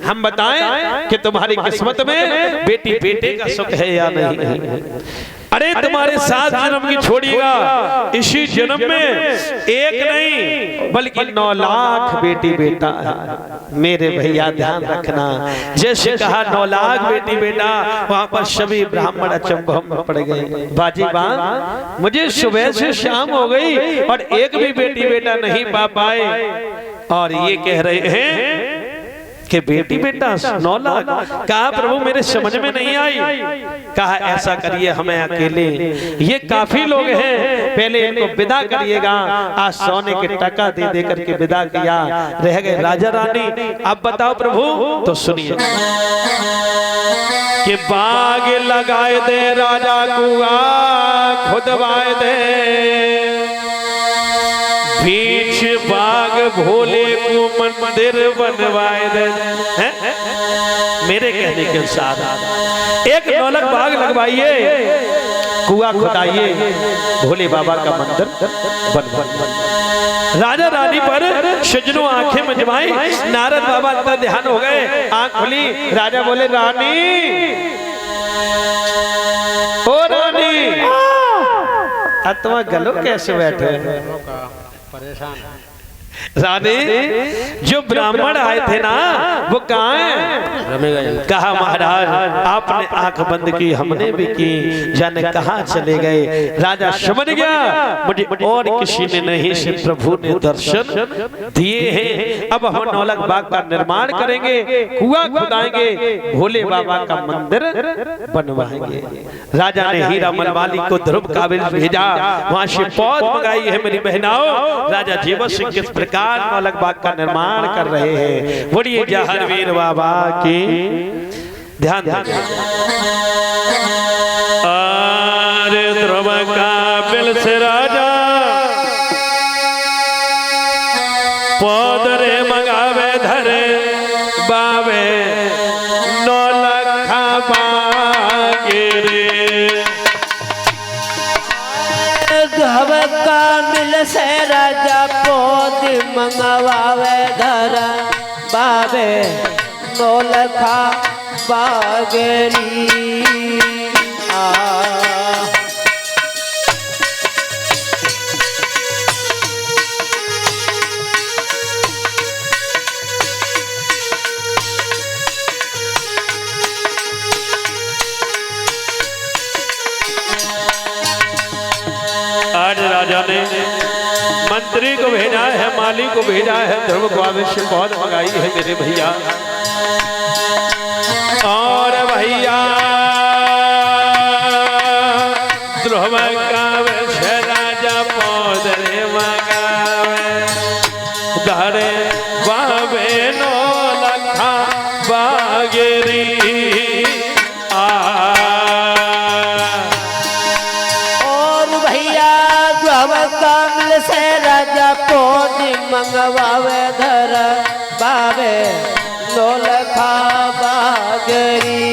हम बताएं कि तुम्हारी किस्मत में बेटी बेटे का सुख है या नहीं। अरे तुम्हारे 7 जन्म की छोड़िएगा, इसी जन्म में एक नहीं बल्कि 9 लाख बेटी बेटा है। मेरे भैया ध्यान रखना, जैसे कहा 9 लाख बेटी बेटा, वहां पर सभी ब्राह्मण अचंभव में पड़ गए। बाजी बात, मुझे सुबह से शाम हो गई और एक भी बेटी बेटा नहीं पा पाए, और ये कह रहे हैं कि बेटी बेटा 9 लाख। कहा प्रभु मेरे समझ में नहीं आई। कहा ऐसा करिए, हमें अकेले ये काफी लोग हैं, पहले इनको विदा करिएगा। आज सोने के टका दे दे करके विदा किया, रह गए राजा रानी। अब बताओ प्रभु, तो सुनिए कि बाग लगाए दे राजा कुआ खुदवाए दे, बीच बाग भोले को मंदिर बनवाए दे। मेरे कहने के अनुसार एक नौलख बाग लगवाइए, कुआं खुदाइए, भोले बाबा का मंदिर बनवाइए। राजा रानी पर सजनों आंखें मंजवाई। नारद बाबा अंदर ध्यान हो गए, आंख खुली, राजा बोले रानी, ओ रानी, अतवा गलो कैसे बैठे परेशान। रानी, जो ब्राह्मण आए थे ना वो कहाँ हैं? कहा महाराज आपने आंख बंद की, हमने भी की, जाने कहाँ चले गए। राजा समझ गया मुझे और किसी ने नहीं, सिर्फ प्रभु ने दर्शन दिए हैं। अब हम नौलख बाग का निर्माण करेंगे, कुआं खुदाएंगे, भोले बाबा का मंदिर बनवाएंगे। राजा ने हीरा मलवाली को ध्रुव काबिल भेजा, वहां से पौध मंगाई है मेरी बहनाओं। राजा जीवत सिंह किस प्रकार नौलख बाग का निर्माण कर रहे हैं, बोलिए जहारवीर बाबा की। ध्यान अरे ध्रुव काबिल से राजा पौध रे मंगावे धरे बावे नौलखा बागे रे। ध्रुव काबिल से राजा पौध मंगवावे धर बाबे नौलखा बागरी। आज राजा ने मंत्री को भेजा है, माली को भेजा है, ध्रुव को आवश्य पौध मंगाई है मेरे भैया। और भैया ध्रुव का राजा पौध रे मंगावे धरे बाबे नौलखा बागेरी। से राजा पौध मंगवावे धर बाबे नौलखा बागरी।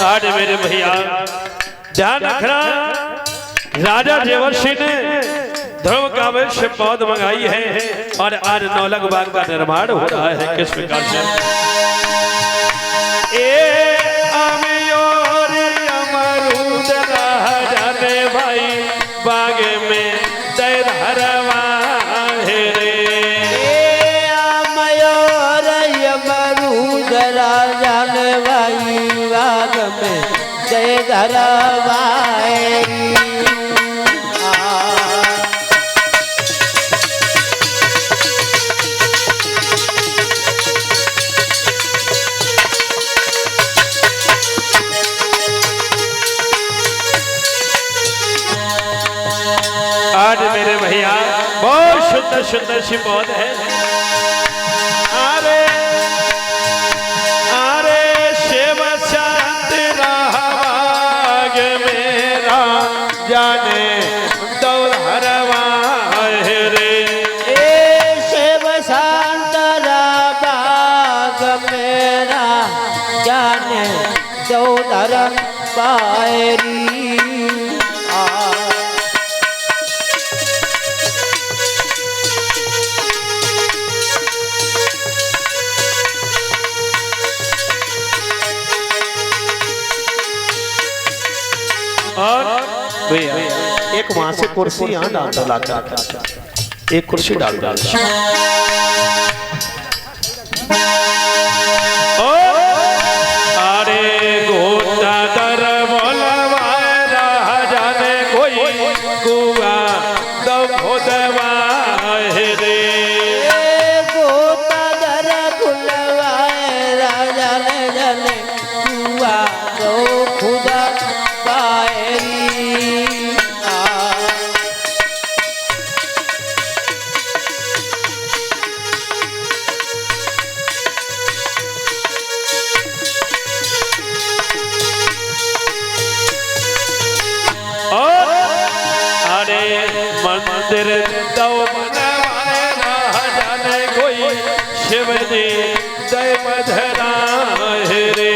आज मेरे भैया ध्यान रखना, राजा जेवर सिंह ने ध्रुव काबिल से पौध मंगाई है और आज नौलख बाग का निर्माण हो रहा है। किस प्रकार से अमरूद जाने भाई बाग में दरवा है रे। मयूर अमरूद जाने भाई बाग में दरवा आज मेरे भैया बहुत सुंदर सुंदर सी पौध है। अरे अरे शिव शांत राग मेरा जाने दौलहरवा है रे। शिव शांत जाने दो धर्म बायरी और भैया एक वहां से कुर्सी यहाँ डाल डाला एक कुर्सी डाल डाल अरे गोता दर बोलवा जाने कोई कुआ दब खोदवा रे गोता दर खुलवा राजा ने जाने कुआ दो खुदा मंदिर दो बनवाए जाने कोई शिव जी जय बधरा रे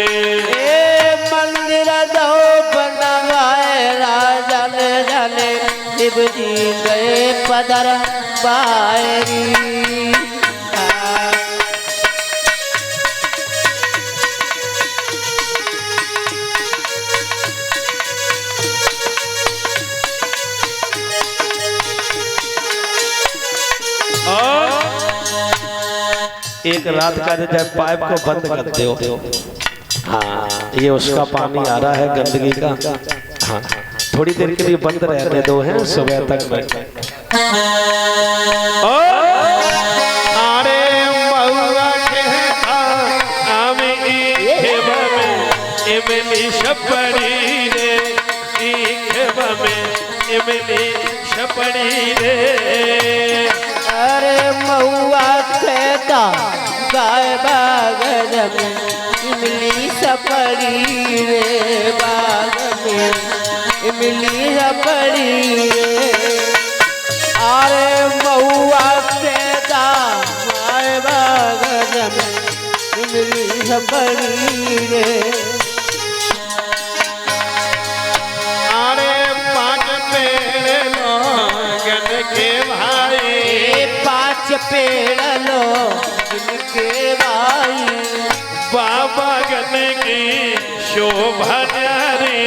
मंदिर दो बनवाए राजा ने जाने शिव जी गए पदर बायरी एक रात का जब पाइप को बंद करते हो हाँ ये उसका पानी आ रहा है गंदगी का हाँ थोड़ी देर के लिए बंद रहने दो हैं सुबह तक में अरे महुआ के इमली छपड़ी रे इमली छपड़ी रे अरे महुआ खेता गाय बाग में इमली सपड़ी रे बाग में इमली सपड़ी रे अरे महुआ खेता गाय बाग में इमली सपड़ी रे अरे पांच पेड़ लोगन के भाई पांच पेड़ लो जिनके भाई बाबा गन की शोभा न्यारी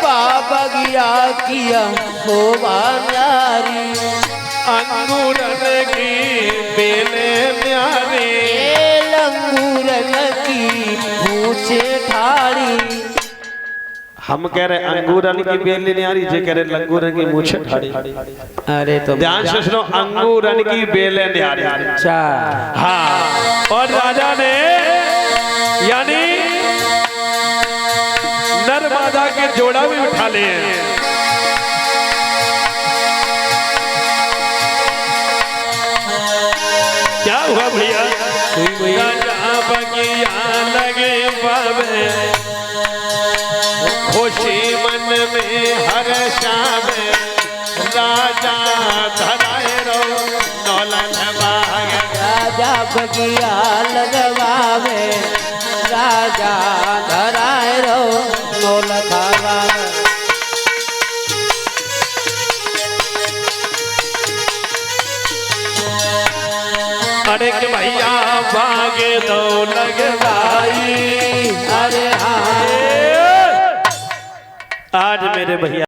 बाबा गिया किया शोभा न्यारी अंगूरन की बेले न्यारी लंगूरन की पूछे ठाड़ी हम कह रहे अंगूरन की बेले न्यारी जे कह रहे लंगूरन की मूछे ठाड़ी अरे तो ध्यान से सुनो अंगूरन की बेले न्यारी अच्छा हाँ और राजा ने यानी नर्मदा के जोड़ा भी उठा लिए क्या हुआ भैया राजा बगिया लगे बाबे खुशी मन में हर शाम राजा धराए रो नौलन भाग राजा बगिया लगवावे राजा धराए रो नौल खावा अरे के भैया भागे दो लगवाई अरे हाँ आज मेरे भैया